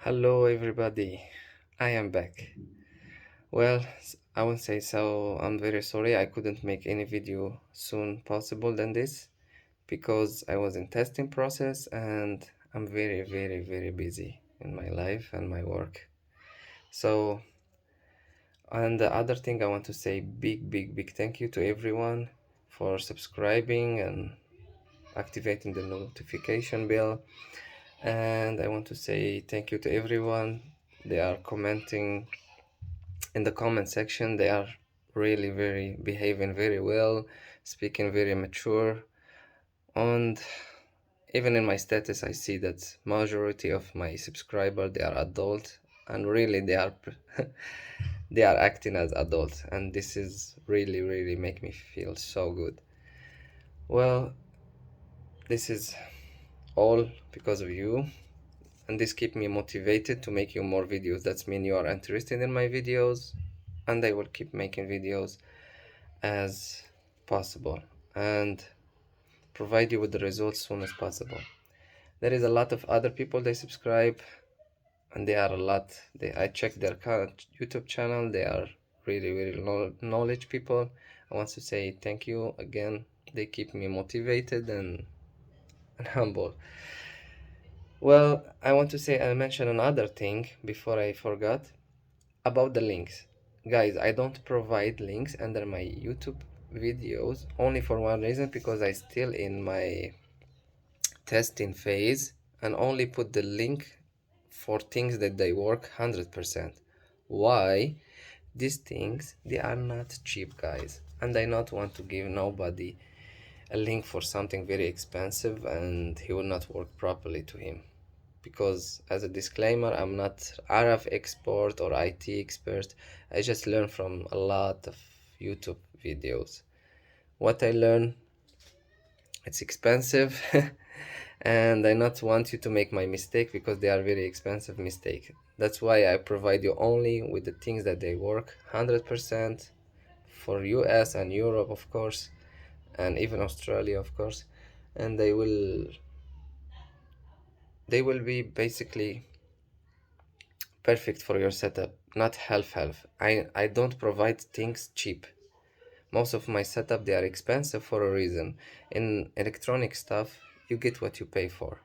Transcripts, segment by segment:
Hello everybody, I am back. Well, I won't say so. I'm very sorry I couldn't make any video soon possible than this because I was in testing process and I'm very busy in my life and my work. So, and the other thing I want to say big thank you to everyone for subscribing and activating the notification bell. And I want to say thank you to everyone. They are commenting in the comment section. They are really very behaving very well, speaking very mature, and even in my status I see that majority of my subscribers, they are adult, and really they are they are acting as adults, and this is really make me feel so good. Well, this is all because of you, and this keep me motivated to make you more videos. That's mean you are interested in my videos, and I will keep making videos as possible and provide you with the results soon as possible. There is a lot of other people they subscribe, and they are a lot. I check their YouTube channel. They are really knowledge people. I want to say thank you again. They keep me motivated and humble. Well, I want to say I mention another thing before I forgot about the links. Guys, I don't provide links under my YouTube videos only for one reason, because I still in my testing phase and only put the link for things that they work 100%. Why? These things, they are not cheap, guys, and I not want to give nobody a link for something very expensive and he will not work properly to him. Because as a disclaimer, I'm not RF expert or IT expert. I just learn from a lot of YouTube videos. What I learn, it's expensive and I not want you to make my mistake, because they are very expensive mistake. That's why I provide you only with the things that they work 100% for US and Europe, of course, and even Australia, of course. And they will be basically perfect for your setup, not half. I don't provide things cheap. Most of my setup, they are expensive for a reason. In electronic stuff, you get what you pay for.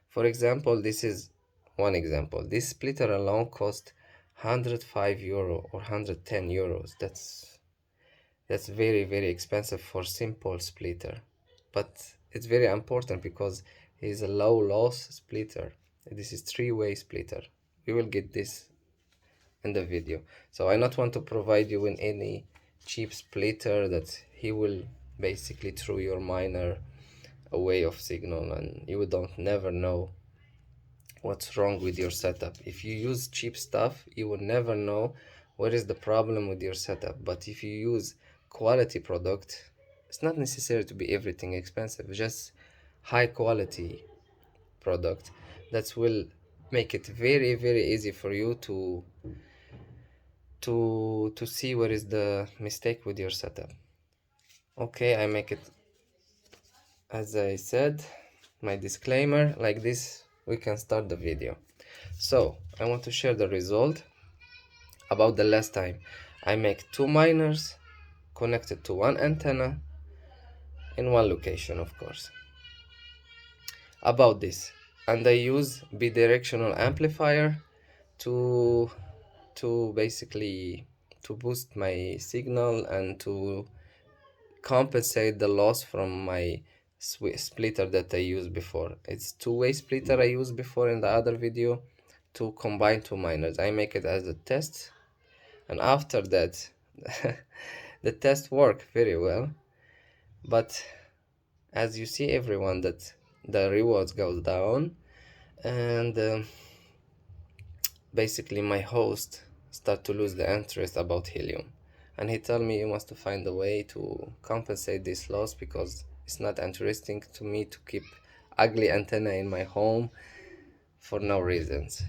For example, this is one example. This splitter alone cost 105 euro or 110 euros. That's very expensive for simple splitter. But it's very important because it's a low loss splitter. This is three-way splitter. We will get this in the video. So I not want to provide you with any cheap splitter that he will basically throw your miner away of signal, and you don't never know what's wrong with your setup. If you use cheap stuff, you will never know what is the problem with your setup. But if you use quality product, it's not necessary to be everything expensive, just high quality product that will make it very easy for you to see what is the mistake with your setup. Okay, I make it as I said, my disclaimer like this. We can start the video. So I want to share the result about the last time. I make two miners connected to one antenna in one location, of course. About this, and I use bidirectional amplifier to basically to boost my signal and to compensate the loss from my splitter that I used before. It's two-way splitter I used before in the other video to combine two miners. I make it as a test, and after that the test worked very well. But as you see everyone, that the rewards goes down, and basically my host start to lose the interest about helium, and he told me you must find a way to compensate this loss, because it's not interesting to me to keep ugly antenna in my home for no reasons.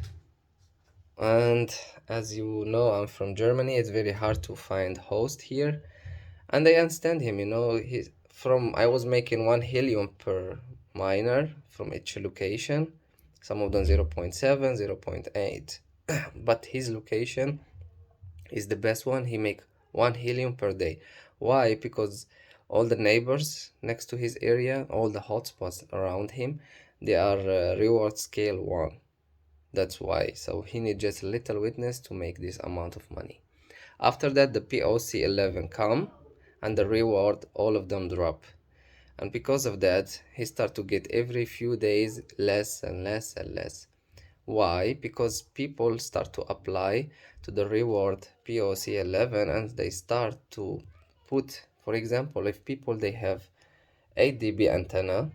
And as you know, I'm from Germany. It's very hard to find host here, and I understand him. He's from I was making one helium per miner from each location, some of them 0.7, 0.8. But his location is the best one. He make 1 helium per day. Why? Because all the neighbors next to his area, all the hotspots around him, they are reward scale 1. That's why. So he needs just a little witness to make this amount of money. After that, the POC 11 come and the reward, all of them drop. And because of that, he start to get every few days less and less and less. Why? Because people start to apply to the reward POC 11 and they start to put, for example, if people they have 8 dB antenna,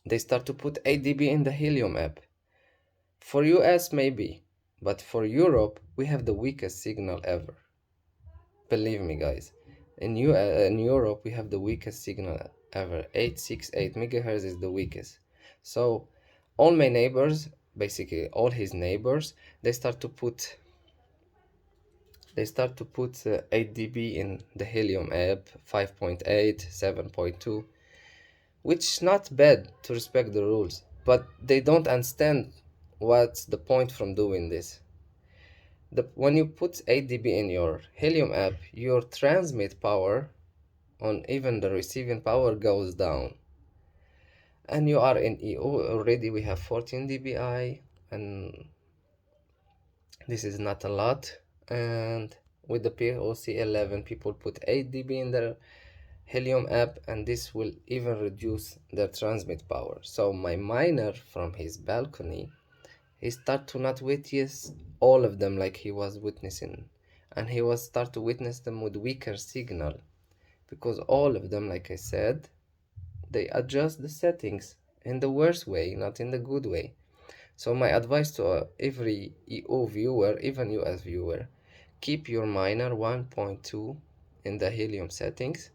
they start to put 8 dB in the Helium app. For US maybe, but for Europe we have the weakest signal ever. Believe me guys, in Europe we have the weakest signal ever. 868 megahertz is the weakest. So all my neighbors, basically all his neighbors, they start to put 8 dB in the Helium app, 5.8, 7.2, which is not bad to respect the rules, but they don't understand what's the point from doing this. When you put 8 dB in your Helium app, your transmit power on even the receiving power goes down. And you are in EO already, we have 14 dBi, and this is not a lot. And with the POC 11, people put 8 dB in their Helium app, and this will even reduce their transmit power. So my miner from his balcony, he start to not witness all of them like he was witnessing, and he was start to witness them with weaker signal, because all of them, like I said, they adjust the settings in the worst way, not in the good way. So my advice to every EO viewer, even you as viewer, keep your miner 1.2 in the Helium settings,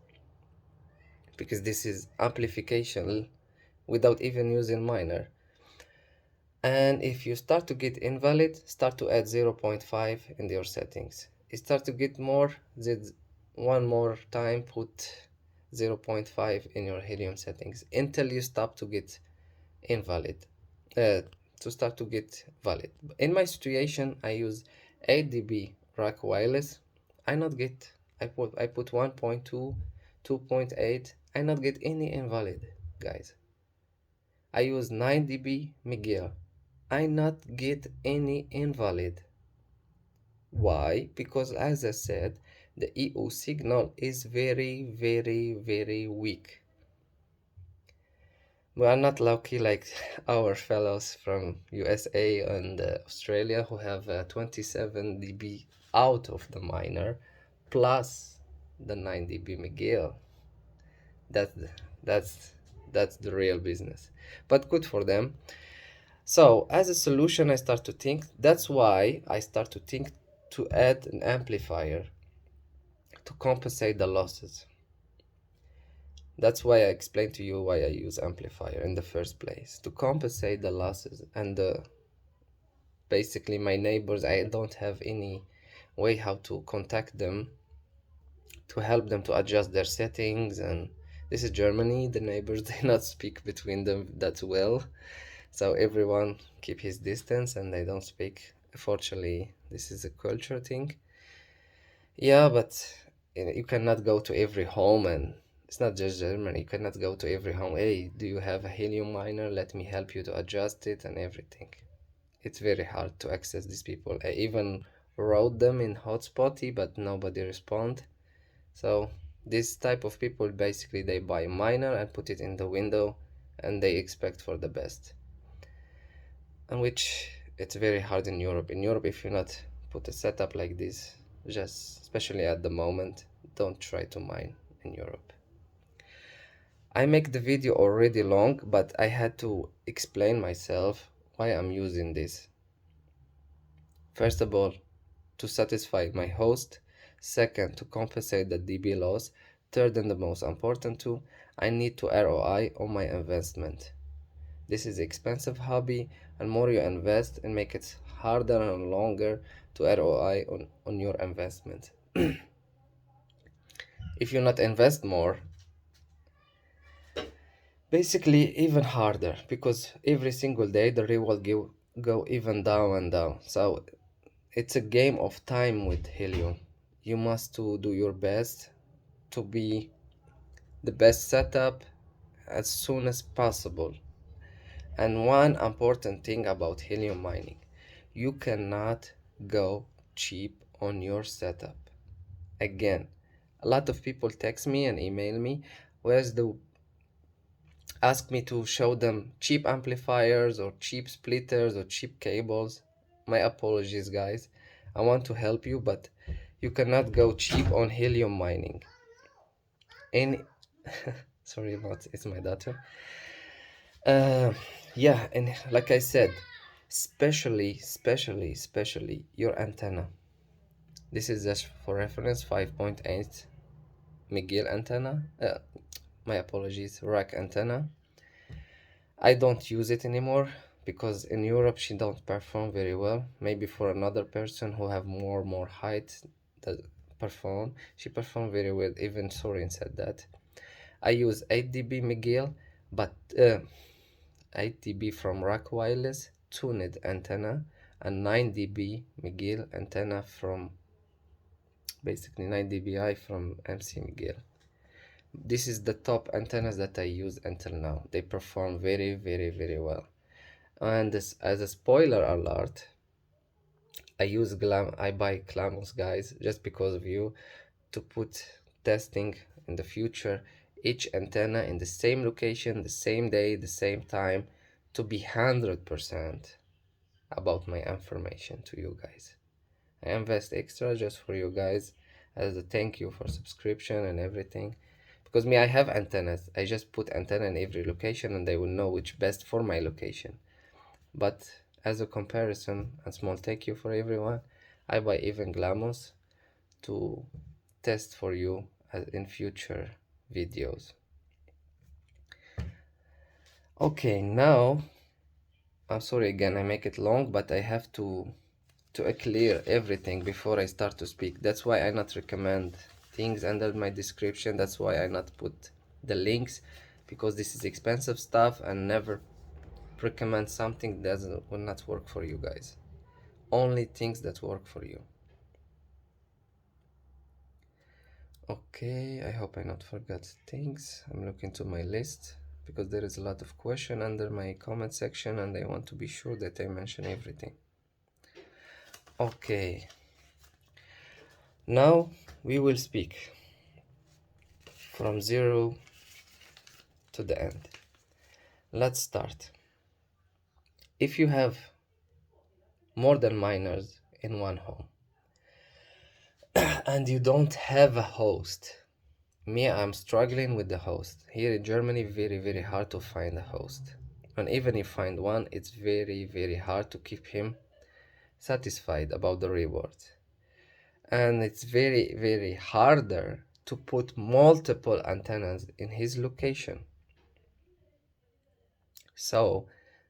because this is amplification without even using miner. And if you start to get invalid, start to add 0.5 in your settings. It start to get more, then one more time put 0.5 in your Helium settings until you stop to get invalid, to start to get valid. In my situation, I use 8 dB rack wireless. I put 1.2, 2.8. I not get any invalid, guys. I use 9 dB McGill. I not get any invalid. Why? Because as I said, the EO signal is very, very, very weak. We are not lucky like our fellows from USA and Australia who have 27 dB out of the miner plus the 9 dB McGill. That, that's, that's the real business. But good for them. So as a solution, I start to think, that's why I start to think to add an amplifier to compensate the losses. That's why I explained to you why I use amplifier in the first place, to compensate the losses. And basically my neighbors, I don't have any way how to contact them to help them to adjust their settings. And this is Germany, the neighbors they not speak between them that well, so everyone keep his distance and they don't speak. Fortunately, this is a culture thing. Yeah, but you cannot go to every home, and it's not just Germany. You cannot go to every home. Hey, do you have a helium miner? Let me help you to adjust it and everything. It's very hard to access these people. I even wrote them in hotspotty, but nobody respond. So this type of people, basically they buy a miner and put it in the window and they expect for the best. And which it's very hard in Europe. In Europe, if you not put a setup like this, just especially at the moment, don't try to mine in Europe. I make the video already long, but I had to explain myself why I'm using this. First of all, to satisfy my host. Second, to compensate the dB loss. Third, and the most important two, I need to ROI on my investment. This is expensive hobby, and more you invest and make it harder and longer to ROI on your investment. If you not invest more, Basically even harder, because every single day the rate will go even down and down. So it's a game of time with helium. You must to do your best to be the best setup as soon as possible. And one important thing about helium mining, you cannot go cheap on your setup. Again, a lot of people text me and email me, where's the ask me to show them cheap amplifiers or cheap splitters or cheap cables. My apologies, guys. I want to help you, but you cannot go cheap on helium mining. Any sorry about it's my daughter. Yeah, and like I said, especially your antenna. This is just for reference, 5.8 McGill antenna. My apologies, rack antenna. I don't use it anymore because in Europe she don't perform very well. Maybe for another person who have more height that perform, she perform very well. Even Sorine said that. I use 8 dB McGill, but 8 dB from Rack Wireless tuned antenna, and 9 dB McGill antenna from basically 9 dBi from MC McGill. This is the top antennas that I use until now. They perform very well. And this, as a spoiler alert, I buy Glamos, guys, just because of you, to put testing in the future each antenna in the same location, the same day, the same time, to be 100% about my information to you guys. I invest extra just for you guys as a thank you for subscription and everything. Because me, I have antennas. I just put antenna in every location and they will know which best for my location. But as a comparison and small thank you for everyone, I buy even Glamos to test for you in future videos. Okay, now I'm sorry again, I make it long, but I have to clear everything before I start to speak. That's why I not recommend things under my description. That's why I not put the links, because this is expensive stuff and never recommend something that will not work for you guys. Only things that work for you. Okay, I hope I not forgot things. I'm looking to my list because there is a lot of question under my comment section and I want to be sure that I mention everything. Okay, now we will speak from zero to the end. Let's start. If you have more than miners in one home and you don't have a host, me, I'm struggling with the host. Here in Germany, very hard to find a host. And even if you find one, it's very hard to keep him satisfied about the rewards. And it's very harder to put multiple antennas in his location. So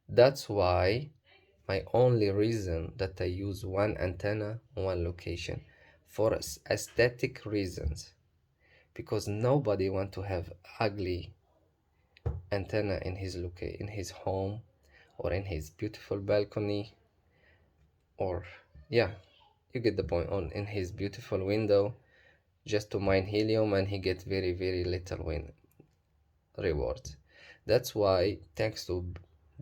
that's why my only reason that I use one antenna on one location, for aesthetic reasons, because nobody want to have ugly antenna in his home or in his beautiful balcony, or yeah, you get the point, on in his beautiful window, just to mine helium, and he get very little rewards. That's why, thanks to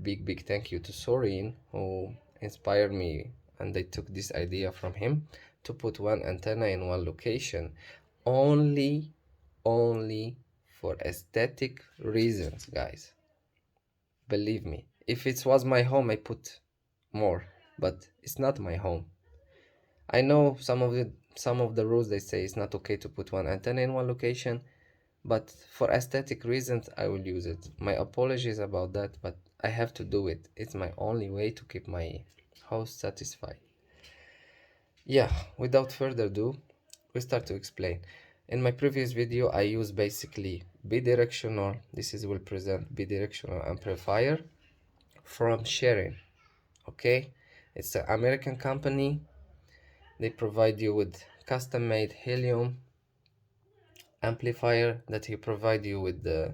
big thank you to Sorine, who inspired me, and I took this idea from him to put one antenna in one location, only for aesthetic reasons, guys. Believe me, if it was my home, I put more, but it's not my home. I know some of the rules, they say it's not okay to put one antenna in one location, but for aesthetic reasons I will use it. My apologies about that, but I have to do it. It's my only way to keep my host satisfied. Yeah, without further ado, we start to explain. In my previous video I use basically bidirectional, this is will present bidirectional amplifier from Sharing. Okay, it's an American company. They provide you with custom made helium amplifier that he provide you with the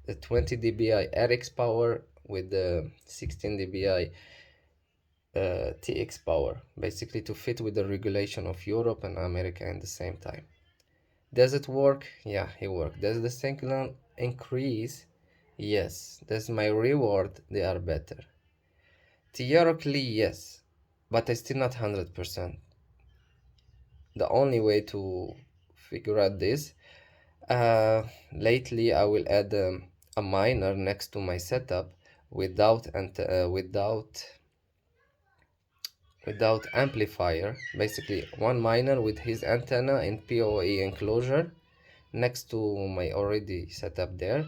the 20 dBi RX power with the 16 dBi TX power, basically to fit with the regulation of Europe and America at the same time. Does it work? Yeah, it worked. Does the signal increase? Yes. Does my reward? They are better. Theoretically, yes, but I still not 100%. The only way to figure out this, lately I will add a miner next to my setup without without amplifier, basically one miner with his antenna in PoE enclosure next to my already setup there,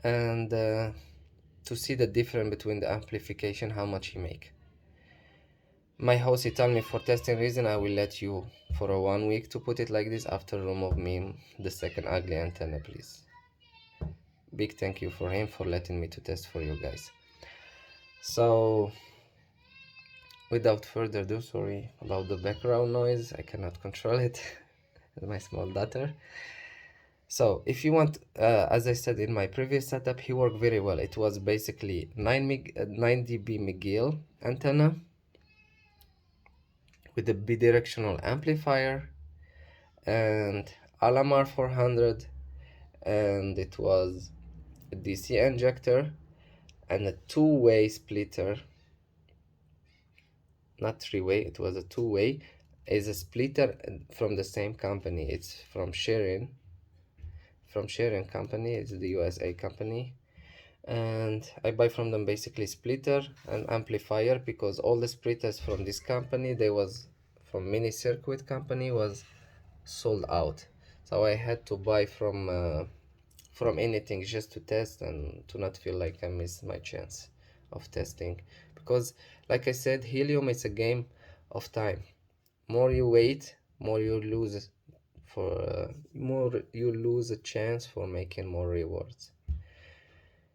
and to see the difference between the amplification, how much he make. My host, he told me for testing reason I will let you for a 1 week to put it like this. After remove me the second ugly antenna, please. Big thank you for him for letting me to test for you guys. So without further ado, sorry about the background noise, I cannot control it. My small daughter. So if you want, as I said in my previous setup, he worked very well. It was basically 9 dB McGill antenna with a bidirectional amplifier and Alamar 400, and it was a DC injector and a two-way splitter, not three-way, it was a two-way. Is a splitter from the same company. It's from Sorine company. It's the USA company, and I buy from them basically splitter and amplifier, because all the splitters from this company, they was from mini circuit company, was sold out. So I had to buy from anything just to test and to not feel like I missed my chance of testing, because like I said, helium is a game of time. More you wait, more you lose more you lose a chance for making more rewards.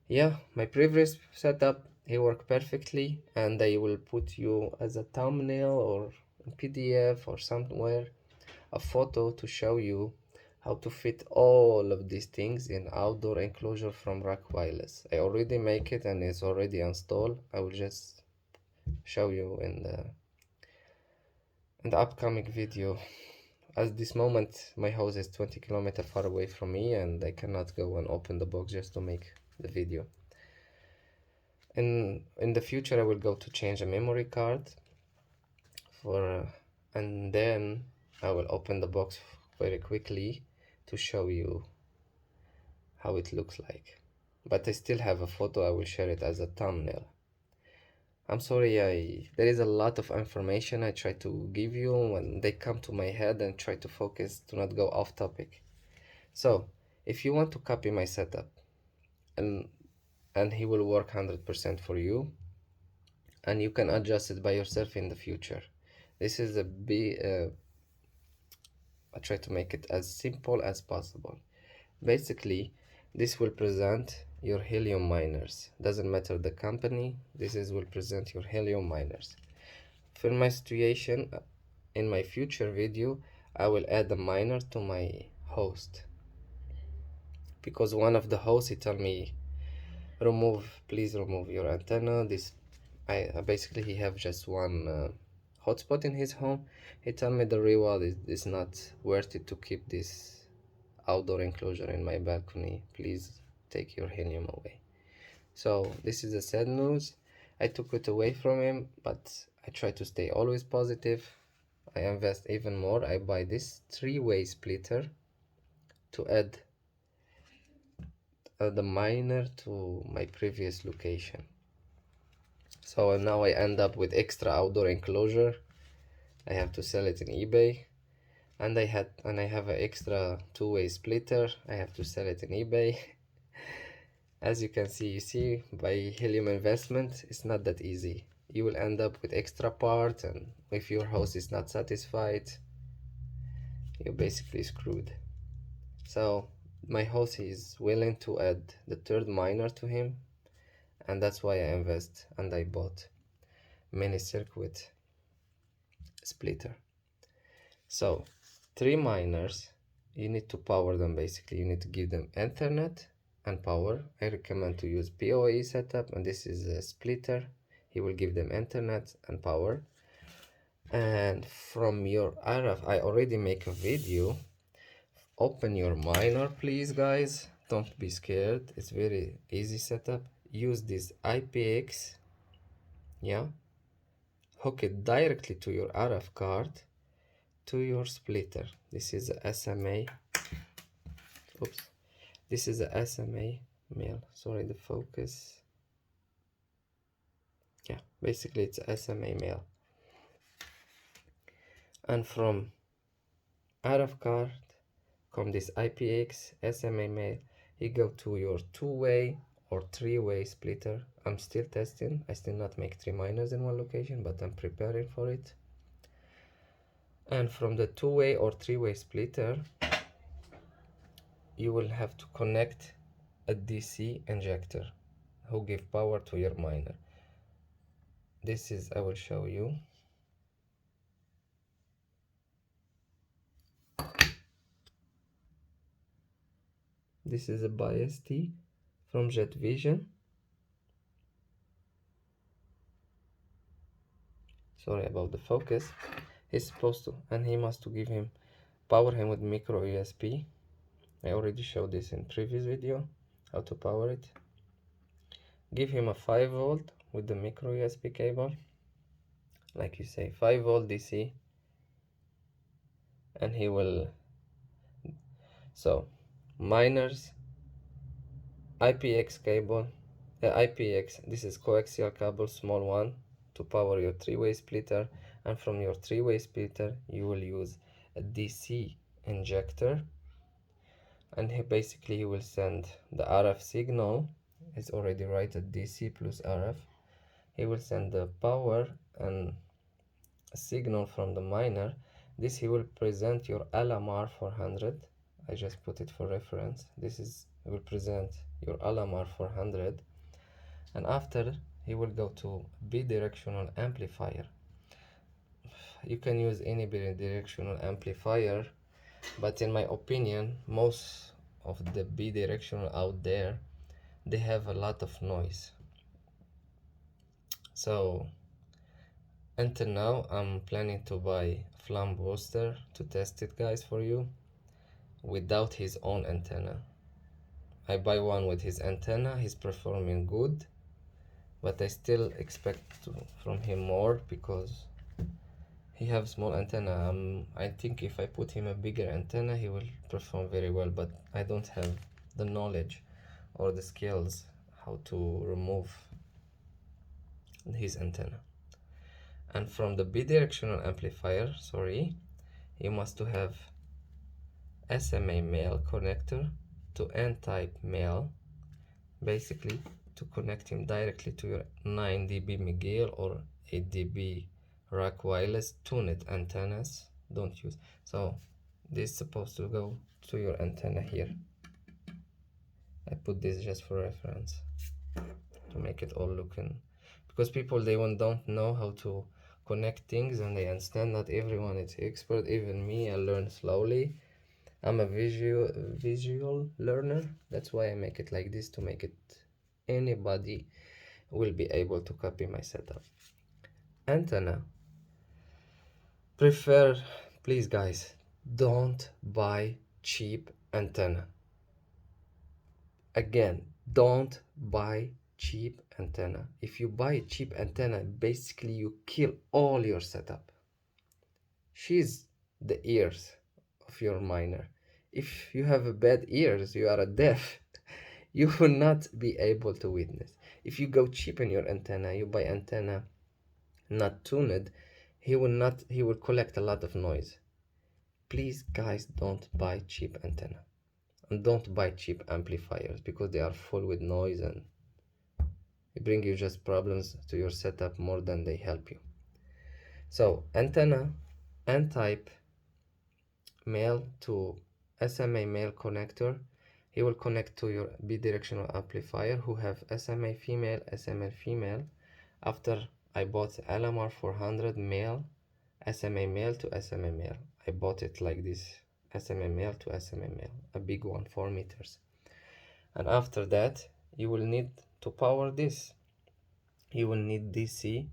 Yeah, my previous setup, it worked perfectly, and I will put you as a thumbnail or a PDF or somewhere a photo to show you how to fit all of these things in outdoor enclosure from Rack Wireless. I already make it and it's already installed. I will just show you in the upcoming video. At this moment my house is 20 kilometers far away from me and I cannot go and open the box just to make the video. In the future I will go to change a memory card for and then I will open the box very quickly to show you how it looks like. But I still have a photo, I will share it as a thumbnail. I'm sorry, there is a lot of information I try to give you when they come to my head, and try to focus to not go off topic. So if you want to copy my setup and he will work 100% for you, and you can adjust it by yourself in the future. This is I try to make it as simple as possible. Basically, this will present your helium miners. Doesn't matter the company, will present your helium miners. For my situation, in my future video, I will add a miner to my host, because one of the hosts, he told me, please remove your antenna. Basically he have just one hotspot in his home. He told me the reward is not worth it to keep this outdoor enclosure in my balcony. Please take your helium away. So this is the sad news. I took it away from him, but I try to stay always positive. I invest even more. I buy this three-way splitter to add the miner to my previous location. So now I end up with extra outdoor enclosure. I have to sell it in eBay, and I have an extra two-way splitter. I have to sell it in eBay. As you can see, by helium investment, it's not that easy. You will end up with extra parts, and if your host is not satisfied, you're basically screwed. So my host is willing to add the third miner to him, and that's why I invest and I bought mini circuit splitter. So 3 miners, you need to power them. Basically you need to give them Ethernet and power. I recommend to use PoE setup, and this is a splitter. He will give them internet and power. And from your RF, I already make a video. Open your miner, please, guys. Don't be scared. It's very easy setup. Use this IPX, yeah. Hook it directly to your RF card, to your splitter. This is a SMA. Oops. This is a SMA male. Sorry, the focus. Yeah, basically it's a SMA male. And from RF card come this IPX SMA male. You go to your two-way or three-way splitter. I'm still testing. I still not make 3 miners in one location, but I'm preparing for it. And from the two-way or three-way splitter, you will have to connect a DC injector who give power to your miner. This is, I will show you. This is a bias T from jetvision. Sorry about the focus. He's supposed to, and he must to give him, power him with micro USB. I already showed this in previous video, how to power it. Give him a 5 volt with the micro USB cable, like you say, 5 volt DC, and he will. So miners, IPX cable, IPX, this is coaxial cable, small one, to power your three-way splitter. And from your three-way splitter you will use a DC injector, and he will send the RF signal. It's already right at DC plus RF. He will send the power and a signal from the miner. This he will present your LMR 400. I just put it for reference. This is will present your LMR 400, and after he will go to bidirectional amplifier. You can use any bidirectional amplifier, but in my opinion, most of the bidirectional out there, they have a lot of noise. So until now, I'm planning to buy FLARM booster to test it, guys, for you, without his own antenna. I buy one with his antenna. He's performing good, but I still expect from him more because he have small antenna. I think if I put him a bigger antenna, he will perform very well, but I don't have the knowledge or the skills how to remove his antenna. And from the bidirectional amplifier, sorry, you must to have SMA male connector to N-type male, basically to connect him directly to your 9 dB McGill or 8 dB rack wireless tuned antennas. Don't use. So this is supposed to go to your antenna here. I put this just for reference to make it all looking, because people don't know how to connect things, and they understand not everyone is expert. Even me, I learn slowly. I'm a visual learner. That's why I make it like this, to make it anybody will be able to copy my setup. Antenna. Please guys, don't buy cheap antenna. Again, don't buy cheap antenna. If you buy cheap antenna, basically you kill all your setup. She's the ears of your miner. If you have a bad ears, you are a deaf. You will not be able to witness. If you go cheap in your antenna, you buy antenna not tuned, he will collect a lot of noise. Please guys, don't buy cheap antenna, and don't buy cheap amplifiers, because they are full with noise and they bring you just problems to your setup more than they help you. So antenna, N-type male to SMA male connector, he will connect to your bidirectional amplifier who have SMA female, SMA female. After I bought LMR 400 male, SMA male to SMA male. I bought it like this, SMA male to SMA male, a big one, 4 meters. And after that, you will need to power this. You will need DC,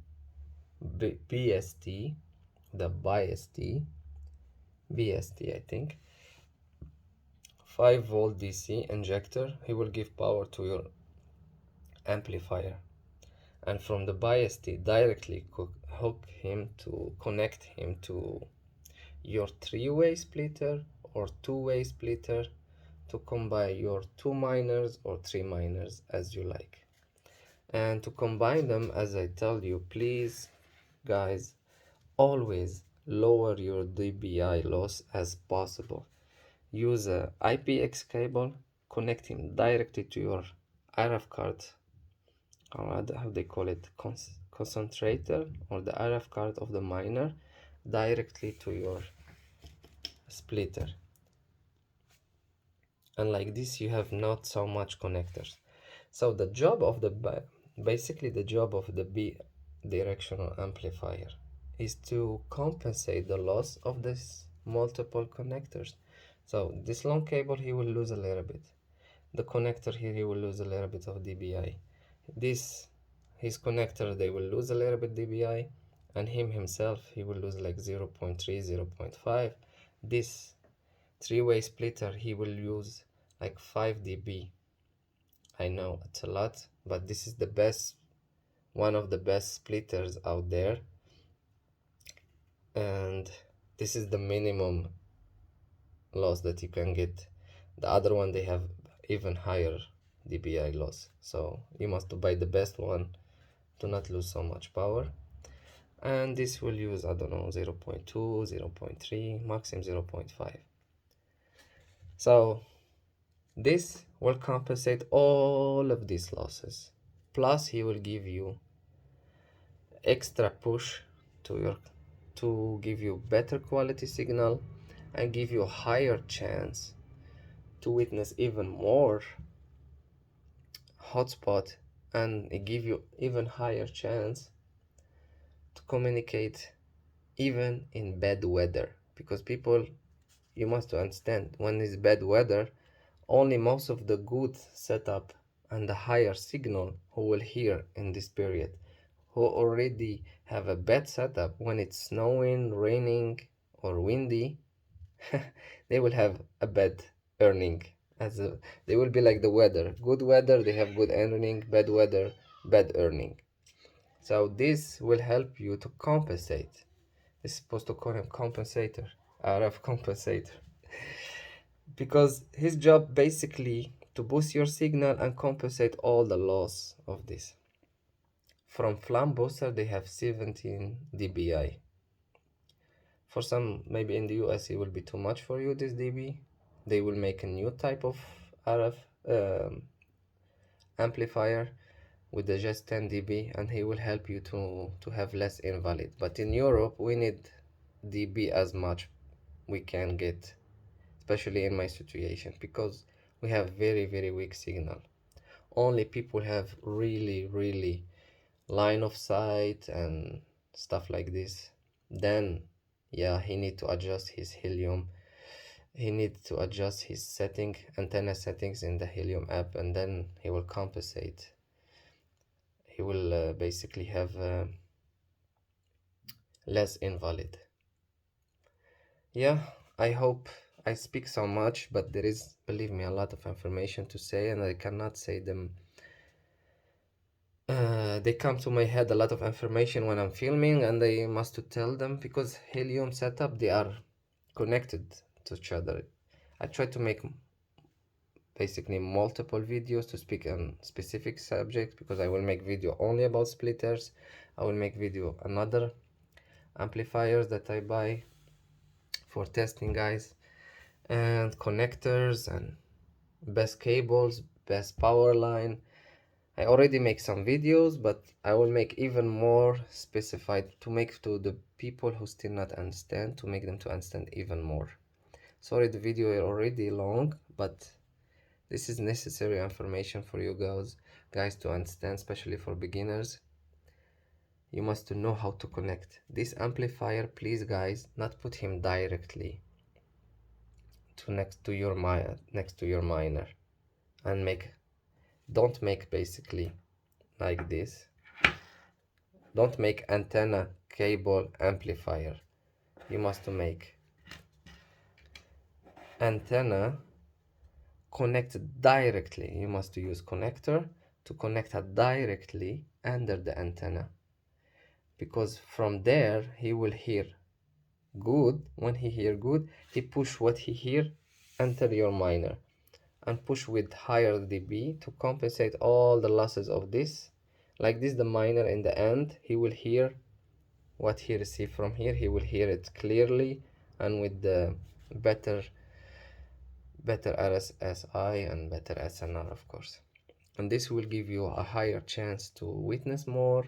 BST, the BST, BST I think, 5 volt DC injector. He will give power to your amplifier. And from the BST directly connect him to your 3-way splitter or 2-way splitter to combine your 2 minors or 3 minors as you like. And to combine them, as I tell you, please guys, always lower your dBi loss as possible. Use a IPX cable, connect him directly to your RF card, or how they call it, concentrator, or the RF card of the miner, directly to your splitter. And like this you have not so much connectors. So the job of the basically the job of the bidirectional amplifier is to compensate the loss of this multiple connectors. So this long cable he will lose a little bit, the connector here he will lose a little bit of dBi, this his connector they will lose a little bit dBi, and himself he will lose like 0.3 0.5. This 3-way splitter he will use like 5 dB. I know it's a lot, but this is the best, one of the best splitters out there, and this is the minimum loss that you can get. The other one they have even higher dBi loss, so you must buy the best one to not lose so much power. And this will use, I don't know, 0.2 0.3 maximum 0.5. So this will compensate all of these losses, plus he will give you extra push to give you better quality signal and give you a higher chance to witness even more hotspot, and it give you even higher chance to communicate even in bad weather, because people, you must understand, when it's bad weather, only most of the good setup and the higher signal who will hear in this period, who already have a bad setup when it's snowing, raining or windy, they will have a bad earning. They will be like the weather. Good weather, they have good earning. Bad weather, bad earning. So this will help you to compensate. This is supposed to call him compensator, RF compensator, because his job basically to boost your signal and compensate all the loss of this. From FLARM booster they have 17 dBi. For some, maybe in the US it will be too much for you, this dB. They will make a new type of RF amplifier with the just 10 dB, and he will help you to have less invalid. But in Europe we need dB as much we can get, especially in my situation, because we have very weak signal. Only people have really line of sight and stuff like this, then yeah, he need to adjust his helium, he needs to adjust his antenna settings in the Helium app, and then he will compensate. He will basically have less invalid. Yeah, I hope I speak so much, but there is, believe me, a lot of information to say and I cannot say them. They come to my head a lot of information when I'm filming, and I must to tell them, because Helium setup, they are connected to each other. I try to make basically multiple videos to speak on specific subjects, because I will make video only about splitters, I will make video another amplifiers that I buy for testing, guys, and connectors and best cables, best power line. I already make some videos, but I will make even more specified to make to the people who still not understand, to make them to understand even more. Sorry, the video is already long, but this is necessary information for you guys to understand, especially for beginners. You must know how to connect this amplifier. Please guys, not put him directly to next to your miner. and don't make basically like this. Don't make antenna cable amplifier. You must make antenna connected directly. You must use connector to connect it directly under the antenna, because from there he will hear good. When he hear good, he push what he hear enter your minor and push with higher dB to compensate all the losses of this. Like this, the minor in the end, he will hear what he received from here. He will hear it clearly and with the better RSSI and better SNR, of course. And this will give you a higher chance to witness more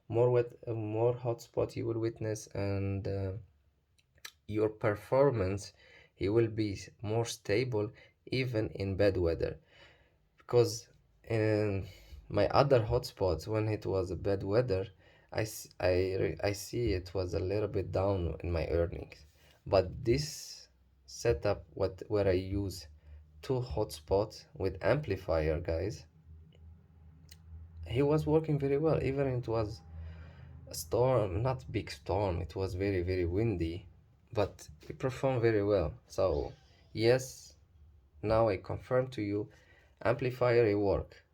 hotspot you will witness, and your performance, it will be more stable even in bad weather. Because in my other hotspots, when it was a bad weather, I see it was a little bit down in my earnings. But this setup, where I use two hotspots with amplifier, guys, he was working very well. Even it was a storm, not big storm, it was very very windy, but he performed very well. So yes, now I confirm to you, amplifier it work.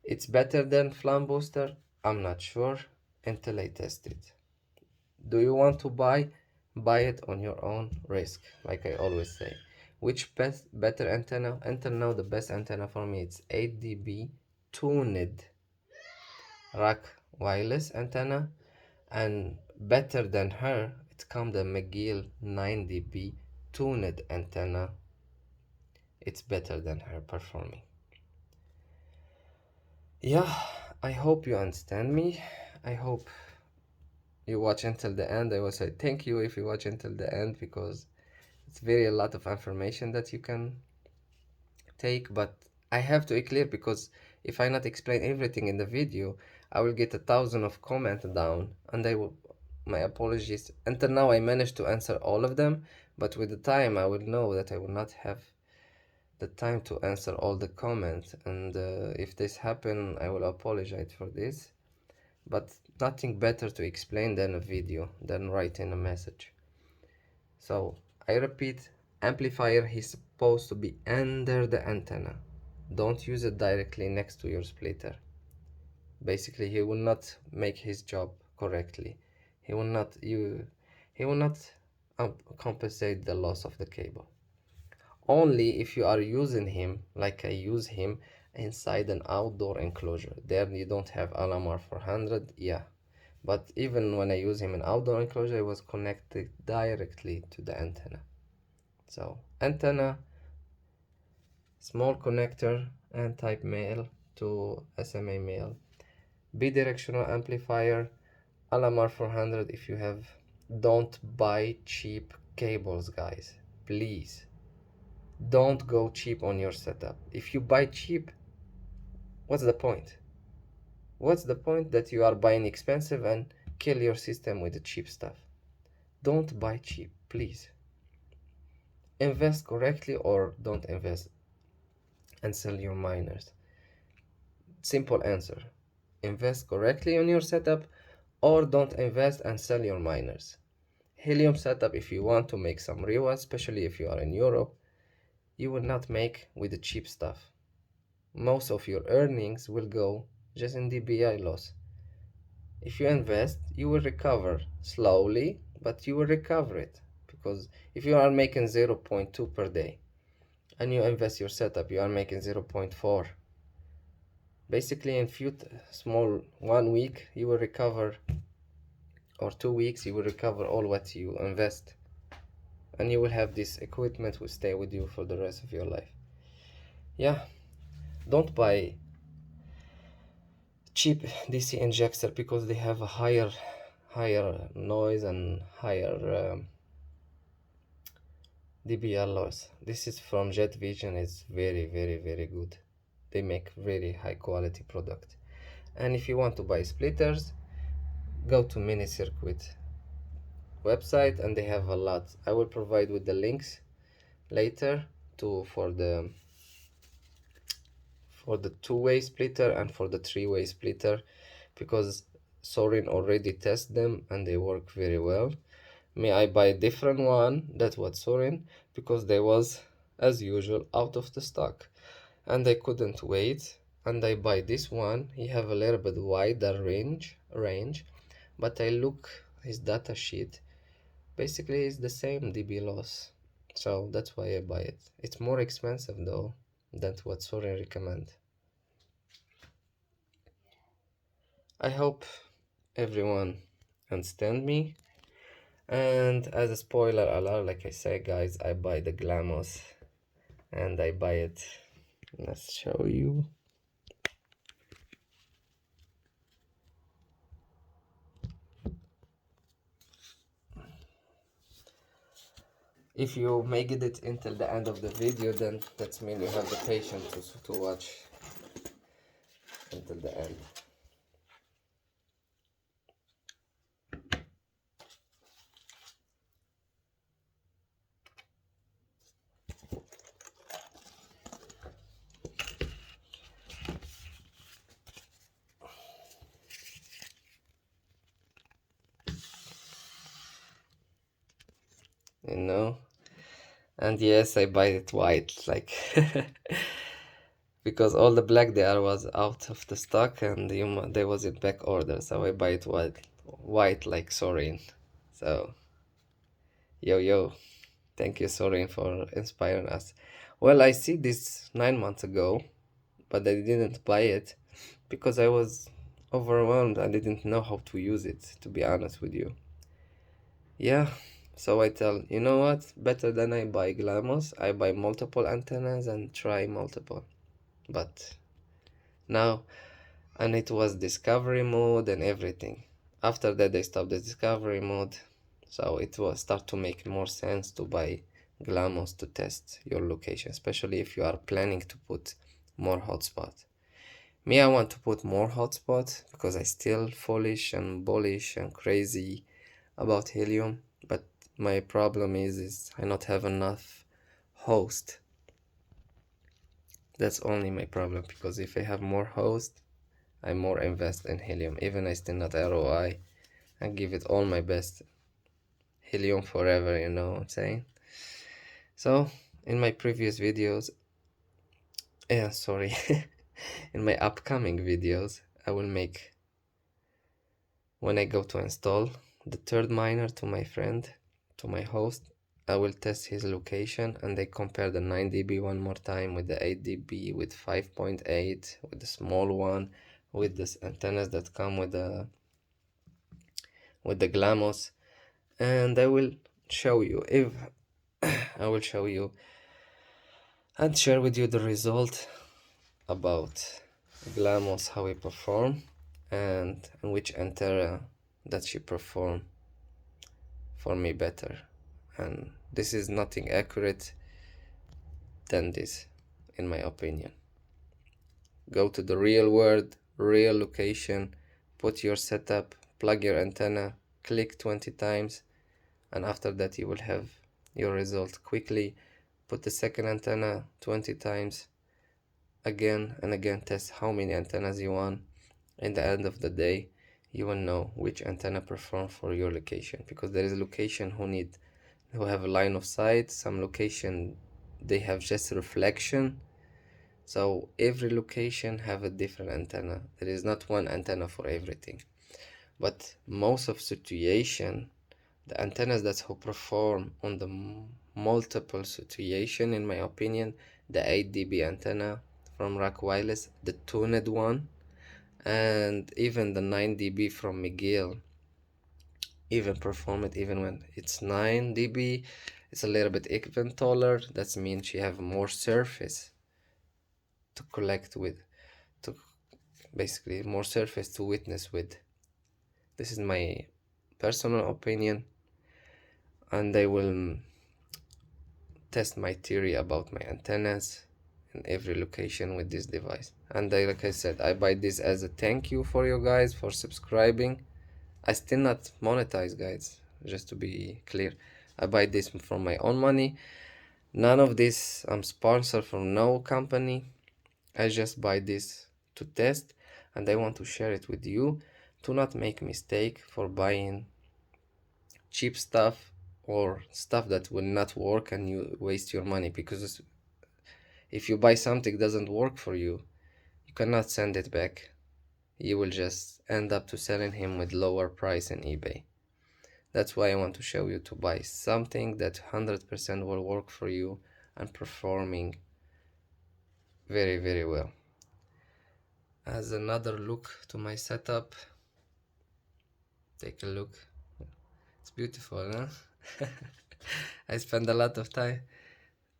It's better than FLARM booster? I'm not sure until I test it. Do you want to buy it on your own risk, like I always say. Which better antenna? Until now the best antenna for me, it's 8 dB tuned rack wireless antenna, and better than her it come the McGill 9 dB tuned antenna. It's better than her performing. Yeah, I hope you understand me. I hope you watch until the end. I will say thank you if you watch until the end, because it's very a lot of information that you can take, but I have to be clear, because if I not explain everything in the video, I will get 1,000 of comments down, and I will, my apologies. Until now I managed to answer all of them, but with the time I will know that I will not have the time to answer all the comments, and if this happen, I will apologize for this. But nothing better to explain than a video, than writing a message. So I repeat, amplifier is supposed to be under the antenna. Don't use it directly next to your splitter. Basically, he will not make his job correctly. He will not compensate the loss of the cable. Only if you are using him like I use him inside an outdoor enclosure. There you don't have LMR 400, yeah. But even when I use him in outdoor enclosure, it was connected directly to the antenna. So antenna, small connector, and type male to SMA male. Bidirectional amplifier, LMR 400 if you have. Don't buy cheap cables, guys. Please. Don't go cheap on your setup. If you buy cheap, what's the point? What's the point that you are buying expensive and kill your system with the cheap stuff? Don't buy cheap, please. Invest correctly or don't invest and sell your miners. Simple answer. Invest correctly on your setup or don't invest and sell your miners. Helium setup, if you want to make some rewards, especially if you are in Europe, you will not make with the cheap stuff. Most of your earnings will go just in dBi loss. If you invest, you will recover slowly, but you will recover it, because if you are making 0.2 per day and you invest your setup, you are making 0.4. Basically in few small 1 week you will recover, or 2 weeks you will recover all what you invest, and you will have this equipment will stay with you for the rest of your life. Yeah, don't buy cheap DC injector because they have a higher noise and higher dBl loss. This is from jetvision. It's very very good. They make very high quality product. And if you want to buy splitters, go to mini circuit website, and they have a lot. I will provide with the links later to for the for the two-way splitter and for the three-way splitter, because Sorine already test them and they work very well. May I buy a different one? That was Sorine, because they was as usual out of the stock and I couldn't wait, and I buy this one. He have a little bit wider range, but I look his data sheet, basically it's the same dB loss, so that's why I buy it. It's more expensive though than what Sorry recommend. I hope everyone understand me. And as a spoiler alert, like I say guys, I buy the Glamos and I buy it. Let's show you. If you make it until the end of the video, then that means you have the patience to watch until the end. You know, and yes, I buy it white, like because all the black there was out of the stock and there was in back order, so I buy it white like Sorine. So yo, thank you Sorine for inspiring us. Well, I see this 9 months ago, but I didn't buy it because I was overwhelmed. I didn't know how to use it, to be honest with you. Yeah, so I tell, you know what, better than I buy Glamos, I buy multiple antennas and try multiple. But now, and it was discovery mode and everything. After that they stopped the discovery mode, so it was start to make more sense to buy Glamos to test your location, especially if you are planning to put more hotspots. Me, I want to put more hotspots because I still foolish and bullish and crazy about Helium, but my problem is I not have enough host. That's only my problem, because if I have more host, I more invest in Helium. Even I still not ROI, I give it all my best. Helium forever, you know what I'm saying? So in my previous videos, sorry, in my upcoming videos, I will make, when I go to install the third miner to my friend, to my host, I will test his location and I compare the 9 dB one more time with the 8 dB, with 5.8, with the small one, with the antennas that come with the Glamos, and I will show you if I will show you and share with you the result about Glamos, how it perform, and which antenna that she perform for me better. And this is nothing accurate than this, in my opinion. Go to the real world, real location, put your setup, plug your antenna, click 20 times, and after that you will have your result quickly. Put the second antenna 20 times, again and again, test how many antennas you want. In the end of the day, you will know which antenna perform for your location, because there is a location who have a line of sight, some location they have just reflection. So every location have a different antenna. There is not one antenna for everything, but most of situation, the antennas that who perform on the multiple situation, in my opinion, the 8 dB antenna from Rock Wireless, the tuned one, and even the 9 dB from McGill, even perform it even when it's 9 dB. It's a little bit even taller. That means you have more surface to collect with, to basically more surface to witness with. This is my personal opinion, and I will test my theory about my antennas in every location with this device. And like I said, I buy this as a thank you for you guys for subscribing. I still not monetize, guys, just to be clear. I buy this from my own money. None of this I'm sponsored from no company. I just buy this to test, and I want to share it with you to not make mistake for buying cheap stuff or stuff that will not work and you waste your money, because if you buy something doesn't work for you, you cannot send it back. You will just end up to selling him with lower price in eBay. That's why I want to show you to buy something that 100% will work for you and performing very, very well. As another look to my setup, take a look. It's beautiful, huh? I spend a lot of time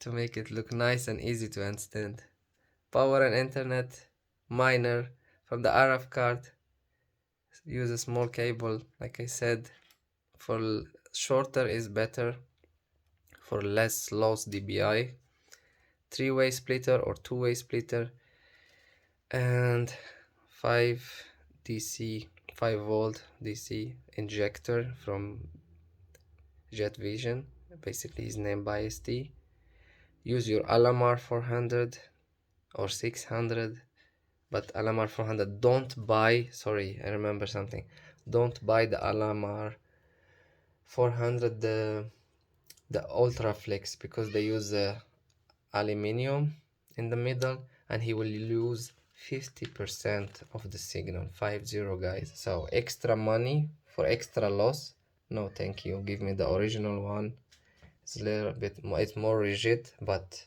to make it look nice and easy to understand. Power and internet, miner from the RF card. Use a small cable, like I said. For shorter is better, for less loss dBi. Three-way splitter or two-way splitter, and 5 DC 5-volt DC injector from jetvision, basically is named by ST. Use your Alamar 400 or 600, but Alamar 400, don't buy, sorry, I remember something, don't buy the Alamar 400, the Ultra Flex, because they use aluminium in the middle, and he will lose 50% of the signal. 50, guys. So extra money for extra loss, no thank you. Give me the original one. It's a little bit more, it's more rigid, but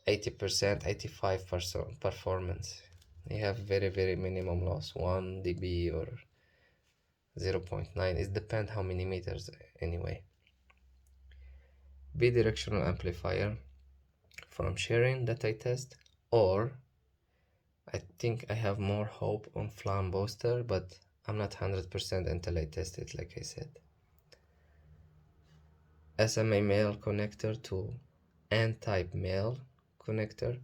80%, 85% performance. You have very, very minimum loss, 1 dB or 0.9. It depends how many meters anyway. Bidirectional amplifier from sharing that I test, or I think I have more hope on FLARM booster, but I'm not 100% until I test it, like I said. SMA male connector to N-type male connector.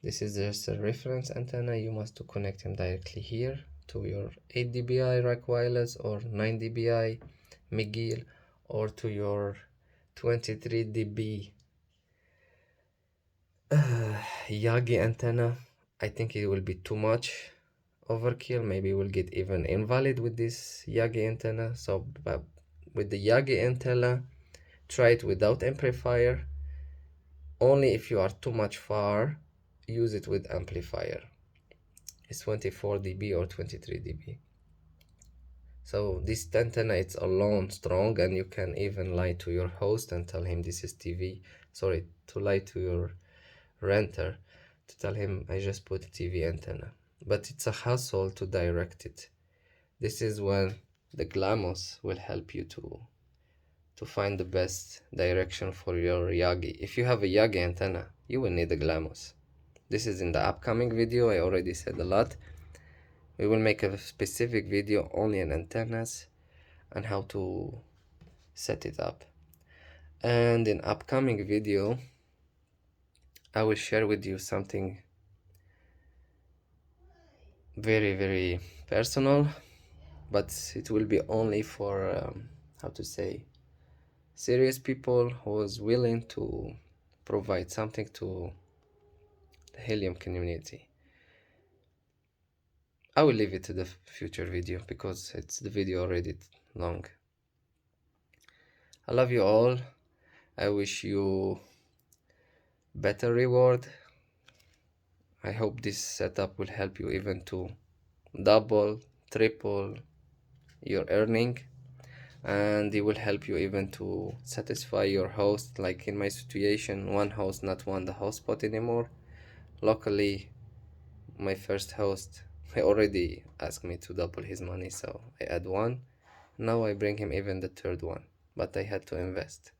This is just a reference antenna. You must to connect him directly here to your 8 dBi rack wireless or 9 dBi McGill, or to your 23 dB Yagi antenna. I think it will be too much overkill. Maybe we'll get even invalid with this Yagi antenna. So but with the Yagi antenna, try it without amplifier. Only if you are too much far, use it with amplifier. It's 24 dB or 23 dB. So this antenna, it's alone strong, and you can even lie to your host and tell him this is TV. Sorry, to lie to your renter, to tell him I just put a TV antenna. But it's a hassle to direct it. This is when the Glamos will help you to find the best direction for your Yagi. If you have a Yagi antenna, you will need a Glamos. This is in the upcoming video. I already said a lot. We will make a specific video only on antennas and how to set it up. And in upcoming video, I will share with you something very, very personal, but it will be only for how to say, serious people who is willing to provide something to the helium community. I will leave it to the future video because it's the video already long. I love you all. I wish you better reward. I hope this setup will help you even to double, triple your earning, and it will help you even to satisfy your host. Like in my situation, one host not want the hotspot anymore. Luckily, my first host, he already asked me to double his money, so I add one. Now I bring him even the third one, but I had to invest.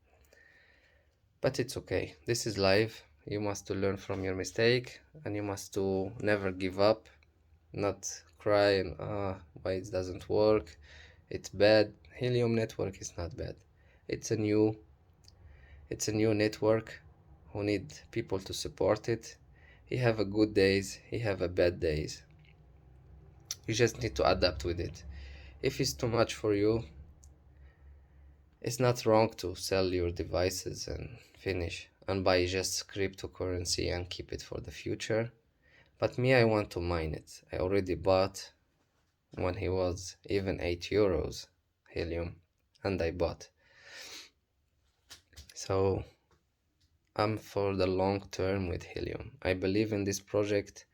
But it's okay, this is life. You must to learn from your mistake, and you must to never give up, not cry and why it doesn't work, it's bad. Helium network is not bad. It's a new network who need people to support it. He have a good days, he have a bad days. You just need to adapt with it. If it's too much for you, it's not wrong to sell your devices and finish and buy just cryptocurrency and keep it for the future. But me, I want to mine it. I already bought when he was even 8 euros helium, and I bought. So I'm for the long term with helium. I believe in this project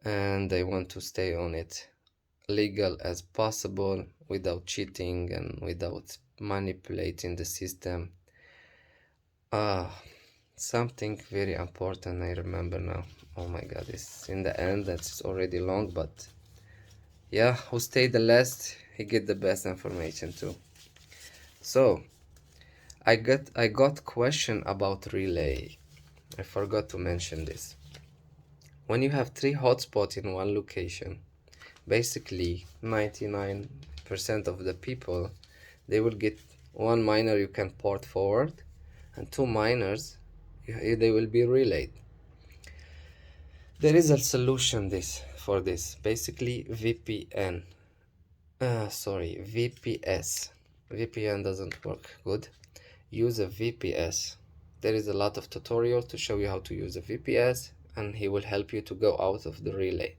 and I want to stay on it legal as possible without cheating and without manipulating the system. Something very important I remember now. Oh my god, it's in the end, that's already long, but yeah, who stayed the last, he get the best information too. So I got question about relay. I forgot to mention this. When you have 3 hotspots in one location, basically 99% of the people, they will get 1 miner you can port forward and 2 miners they will be relayed. There is a solution for this, basically VPN. VPS. VPN doesn't work good. Use a VPS. There is a lot of tutorial to show you how to use a VPS, and he will help you to go out of the relay.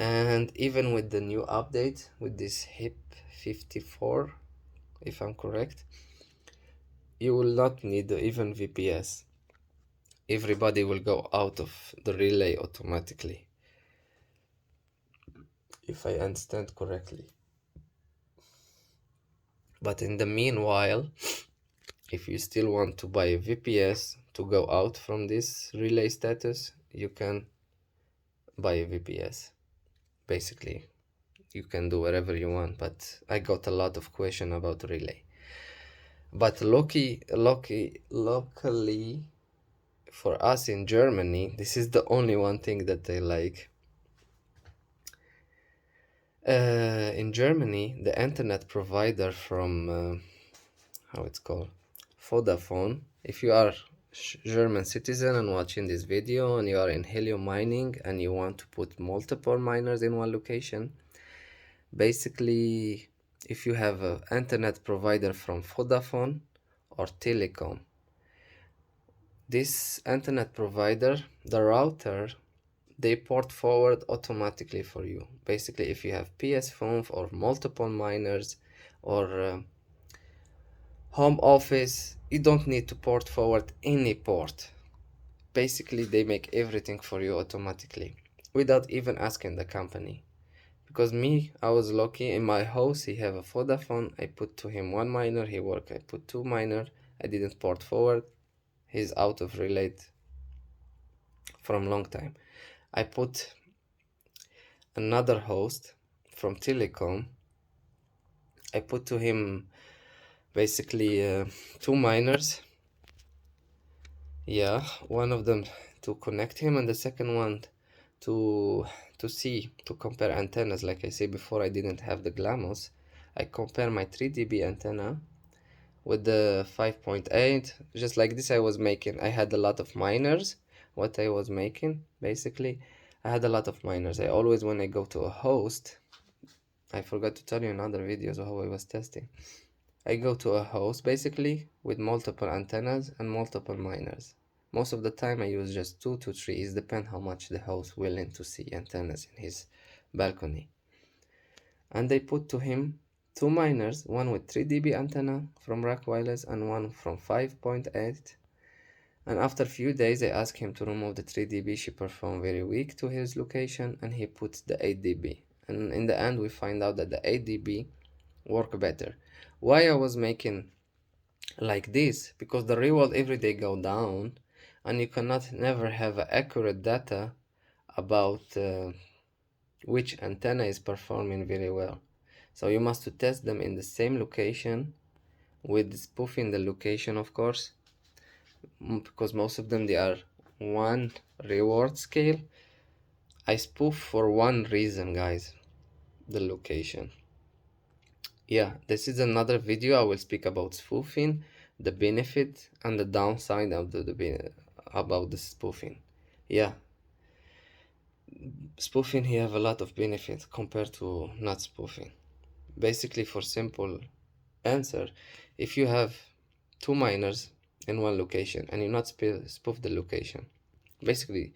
And even with the new update, with this HIP 54, if I'm correct, you will not need even VPS. Everybody will go out of the relay automatically, if I understand correctly. But in the meanwhile, if you still want to buy a VPS to go out from this relay status, you can buy a VPS. Basically, you can do whatever you want, but I got a lot of question about relay. But locally for us in Germany, this is the only one thing that I like. In Germany, the internet provider from how it's called, Vodafone. If you are German citizen and watching this video and you are in helium mining and you want to put multiple miners in one location, basically if you have an internet provider from Vodafone or Telecom, this internet provider, the router, they port forward automatically for you. Basically, if you have PS phone or multiple miners or home office, you don't need to port forward any port. Basically, they make everything for you automatically without even asking the company. Because me, I was lucky. In my house he have a Vodafone. I put to him 1 miner, he work. I put 2 miner, I didn't port forward, he's out of relay from long time. I put another host from Telecom, I put to him basically 2 miners. Yeah, one of them to connect him and the second one to compare antennas. Like I said before, I didn't have the Glamos. I compare my 3 dB antenna with the 5.8. Just like this I was making. I had a lot of miners. What I was making, basically, I had a lot of miners. I always, when I go to a host, I forgot to tell you in other videos how I was testing. I go to a host basically with multiple antennas and multiple miners. Most of the time I use just 2 to 3. It depends how much the host willing to see antennas in his balcony. And I put to him 2 miners, one with 3 dB antenna from Rack Wireless and one from 5.8. And after a few days I asked him to remove the 3 dB. She performed very weak to his location and he put the 8 dB. And in the end we find out that the 8 dB work better. Why I was making like this? Because the reward every day go down and you cannot never have accurate data about which antenna is performing very well. So you must to test them in the same location with spoofing the location, of course, because most of them they are one reward scale. I spoof for one reason, guys, the location. Yeah, this is another video. I will speak about spoofing, the benefit and the downside of about the spoofing. Yeah, spoofing he have a lot of benefit compared to not spoofing. Basically, for simple answer, if you have 2 miners in one location and you not spoof the location, basically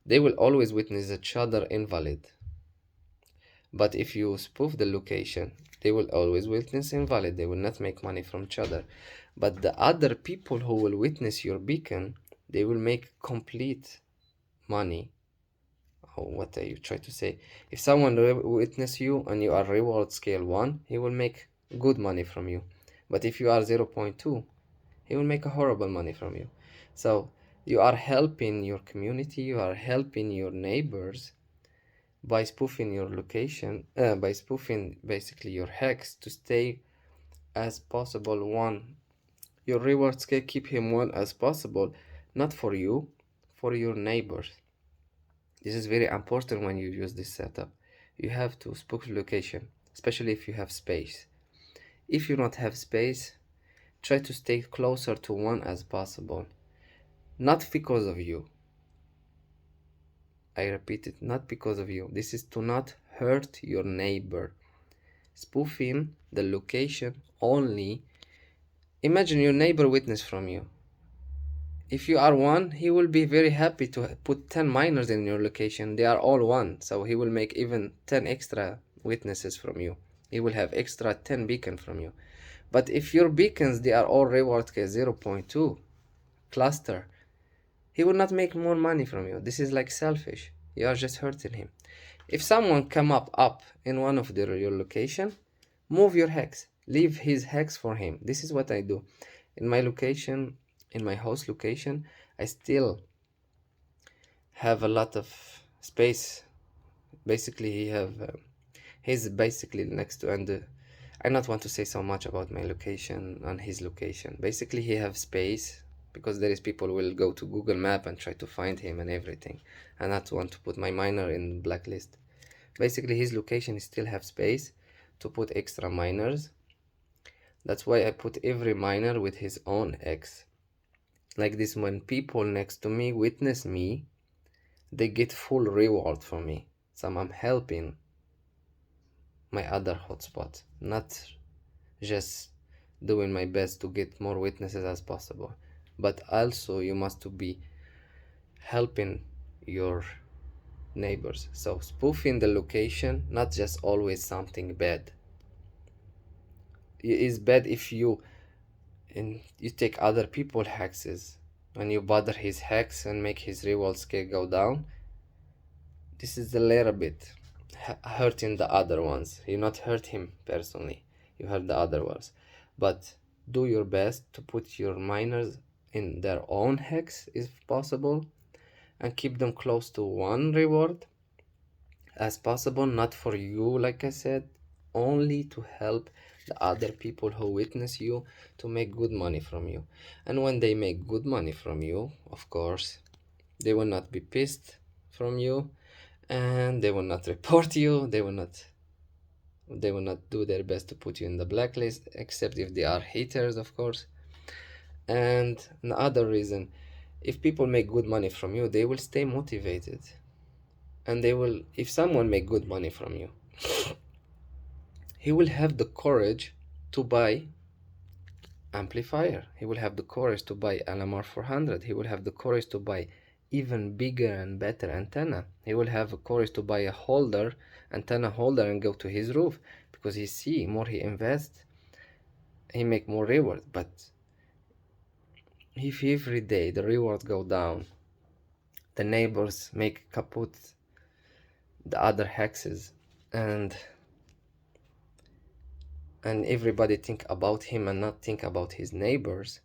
they will always witness each other invalid. But if you spoof the location, they will always witness invalid. They will not make money from each other. But the other people who will witness your beacon, they will make complete money. Oh, what are you trying to say? If someone witness you and you are reward scale 1, he will make good money from you. But if you are 0.2, he will make a horrible money from you. So you are helping your community, you are helping your neighbors by spoofing your location, by spoofing basically your hex to stay as possible one. Your reward scale keep him one as possible, not for you, for your neighbors. This is very important when you use this setup. You have to spoof location, especially if you have space. If you don't have space, try to stay closer to one as possible. Not because of you. I repeat it, not because of you. This is to not hurt your neighbor. Spoofing the location only. Imagine your neighbor witness from you. If you are one, he will be very happy to put 10 miners in your location. They are all one, so he will make even 10 extra witnesses from you. He will have extra 10 beacon from you. But if your beacons, they are all reward case 0.2 cluster, he will not make more money from you. This is like selfish. You are just hurting him. If someone come up in one of your location, move your hex. Leave his hex for him. This is what I do. In my location, in my host location, I still have a lot of space. Basically, he's basically next to, and I not want to say so much about my location and his location. Basically, he have space because there is people will go to Google Map and try to find him and everything. I not want to put my miner in blacklist. Basically, his location still have space to put extra miners. That's why I put every miner with his own X. Like this, when people next to me witness me, they get full reward from me. So I'm helping my other hotspot, not just doing my best to get more witnesses as possible, but also you must to be helping your neighbors. So spoofing the location, not just always something bad. It is bad if you take other people hexes and you bother his hex and make his reward scale go down. This is a little bit hurting the other ones. You not hurt him personally, you hurt the other ones. But do your best to put your miners in their own hex if possible, and keep them close to one reward as possible, not for you, like I said, only to help the other people who witness you to make good money from you. And when they make good money from you, of course, they will not be pissed from you, and they will not report you. They will not do their best to put you in the blacklist, except if they are haters, of course. And another reason, if people make good money from you, they will stay motivated, and they will, if someone make good money from you, he will have the courage to buy amplifier. He will have the courage to buy LMR 400. He will have the courage to buy even bigger and better antenna. He will have a courage to buy a holder, antenna holder, and go to his roof, because he see more he invests, he make more reward. But if every day the reward go down, the neighbors make kaput the other hexes, and everybody think about him and not think about his neighbors,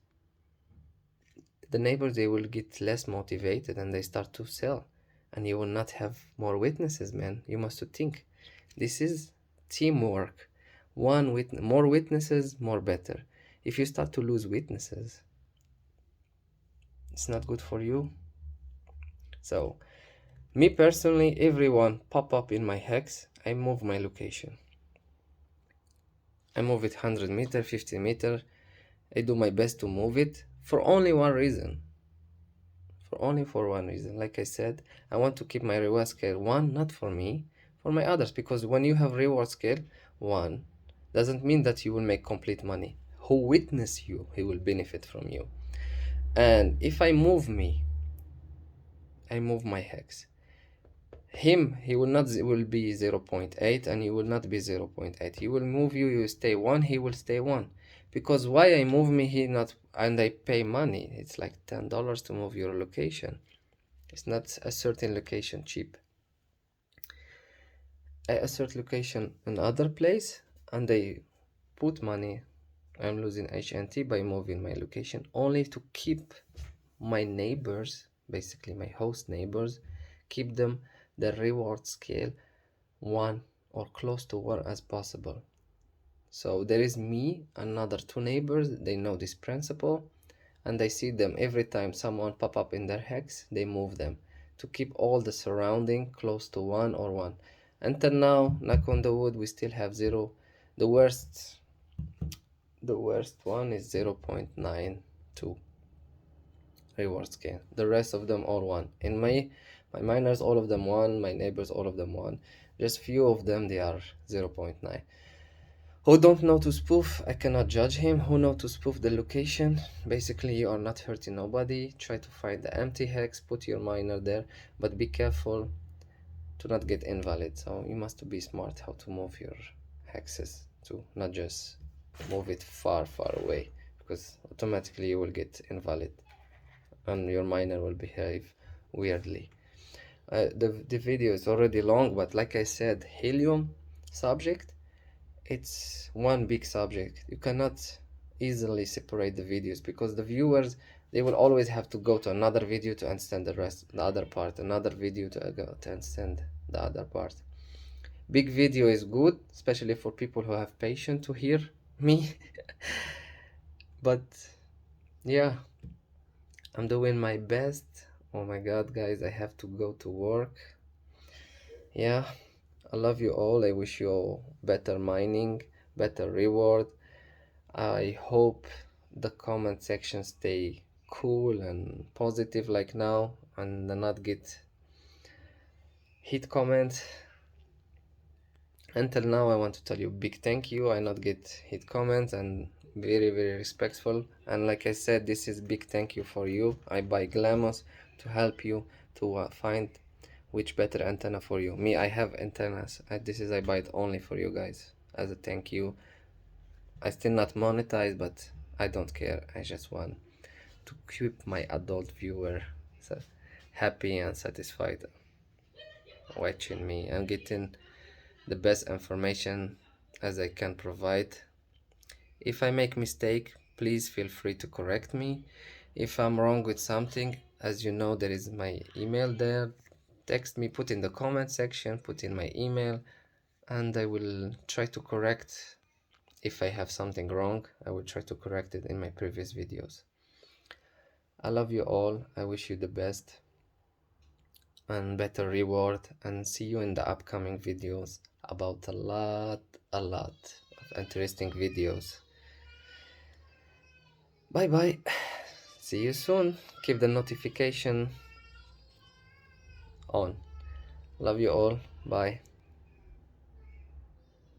the neighbors, they will get less motivated and they start to sell, and you will not have more witnesses, man. You must think this is teamwork. More witnesses, more better. If you start to lose witnesses, it's not good for you. So me personally, everyone pop up in my hex, I move my location. I move it 100 meter, 50 meter. I do my best to move it for only one reason. For one reason. Like I said, I want to keep my reward scale 1, not for me, for my others. Because when you have reward scale 1, doesn't mean that you will make complete money. Who witness you, he will benefit from you. And if I move me I move my hex. He will not will be 0.8 and he will not be 0.8. He will move you, you stay 1, he will stay 1. Because why I move me, he not, and I pay money. It's like $10 to move your location. It's not a certain location cheap. I assert location in other place and they put money. I'm losing HNT by moving my location only to keep my neighbors, basically my host neighbors, keep them the reward scale 1 or close to 1 as possible. So there is me, another 2 neighbors, they know this principle, and I see them every time someone pop up in their hex, they move them to keep all the surrounding close to 1 or 1. Until now, knock on the wood, we still have 0. The worst one is 0.92 reward scale. The rest of them all 1. In my miners, all of them 1. My neighbors, all of them 1. Just few of them, they are 0.9. Who don't know to spoof, I cannot judge him. Who know to spoof the location, basically you are not hurting nobody. Try to find the empty hex, put your miner there, but be careful to not get invalid. So you must be smart how to move your hexes to not just move it far away, because automatically you will get invalid and your miner will behave weirdly. The video is already long, but like I said, helium subject, it's one big subject. You cannot easily separate the videos because the viewers, they will always have to go to another video to understand the other part, another video to go to understand the other part. Big video is good, especially for people who have patience to hear me. But yeah, I'm doing my best. Oh my god, guys, I have to go to work. Yeah, I love you all. I wish you all better mining, better reward. I hope the comment section stay cool and positive like now and not get hate comments. Until now, I want to tell you big thank you. I not get hate comments and very respectful. And like I said, this is big thank you for you. I buy Glamos to help you to find which better antenna for you. Me, I have antennas. I buy it only for you guys as a thank you. I still not monetize, but I don't care. I just want to keep my adult viewer happy and satisfied watching me and getting the best information as I can provide. If I make mistake, please feel free to correct me. If I'm wrong with something, as you know, there is my email there. Text me, put in the comment section, put in my email, and I will try to correct. If I have something wrong, I will try to correct it in my previous videos. I love you all. I wish you the best and better reward, and see you in the upcoming videos about a lot of interesting videos. Bye bye. See you soon. Keep the notification on. Love you all. Bye.